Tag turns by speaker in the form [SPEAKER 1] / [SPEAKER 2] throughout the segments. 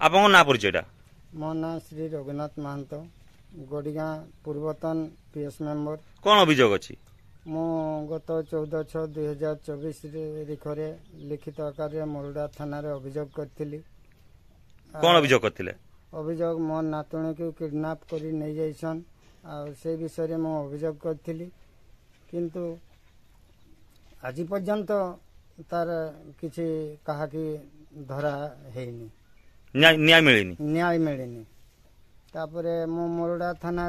[SPEAKER 1] आपन ना परिचयटा
[SPEAKER 2] मो ना श्री रघुनाथ महंत गोड़ीगाँ पूर्वतन पीएस मेंबर।
[SPEAKER 1] कौन अभियोग अच्छी
[SPEAKER 2] मु गत 14/6/2024 तारिखरे लिखित आकार मोरडा थाना अभियोग करी।
[SPEAKER 1] कौन अभियोग करथिले?
[SPEAKER 2] अभियोग मो नातुणी को किडनैप करी नहीं जाइछन से विषय में अभियोग करी किंतु आज पर्यंत तार किसी कहा कि धरा हैनी
[SPEAKER 1] न्याय मिलेनी
[SPEAKER 2] न्याय मिलनी। तापरे मो मोरडा थाना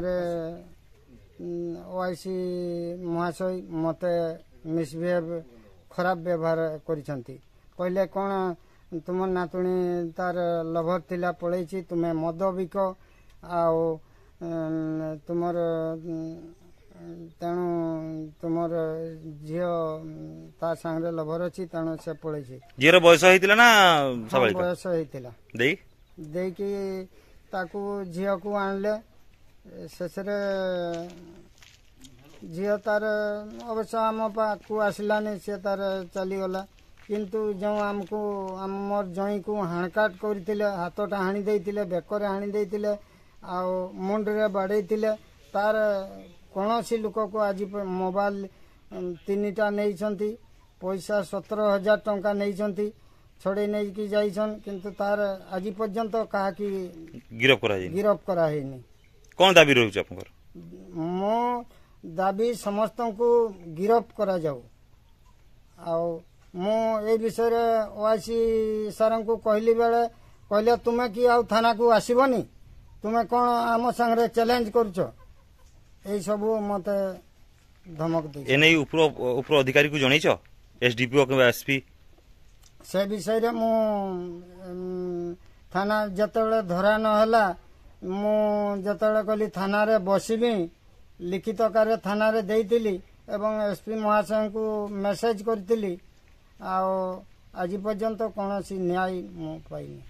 [SPEAKER 2] ओआईसी महाशय मते मिसबिहेव खराब व्यवहार करिसंती। कहले कौन तुम नातुणी तार लभर थिला पळैछि तुमे मद बिक आउ तुमर तेणु तुमर झियो ता संगे लभर अछि तेणु से पळैछि।
[SPEAKER 1] झियर बयस होइतिला ना सबळिका?
[SPEAKER 2] बयस होइतिला।
[SPEAKER 1] देई
[SPEAKER 2] कि ताकू झियो को आणले शेषरे झियो तार अवश्य आम पाखु आसलानी से तार चलीगला किंतु जो आमको आमर जई को हाणकाट करथिले हाथटा हाणी देइतिले बेकर हाणी देइतिले आ मुंडरे बाडेइतिले तार कौनसी लोक को आज मोबाइल 3टा नहीं पैसा 17,000 टंका नहीं छड़े नहीं कि जाइछन किंतु तार आज पर्यंत कहा कि गिरफ करा हैनी।
[SPEAKER 1] कौन दाबी रहउछ आपनकर?
[SPEAKER 2] मो दाबी समस्त को गिरफ करा जाऊ आ मो ए विषय ओआईसी सर को कहली बेले कहले तुमे कि आ थाना को आसीबनी तुमे कौन आम संगे चैलेंज करूछ ए सब मते धमक दे।
[SPEAKER 1] एने ऊपर अधिकारी को जणैछ एसडीपीओ के एसपी
[SPEAKER 2] से विषय मु थाना जतबेले धरा नहला मु जतबेले कहली थाना रे बसिबी लिखित आकार थाना रे देइतिली एवं एसपी महाशय को मेसेज करतिली आ आज पर्यंत कौन न्याय मु पाइनी।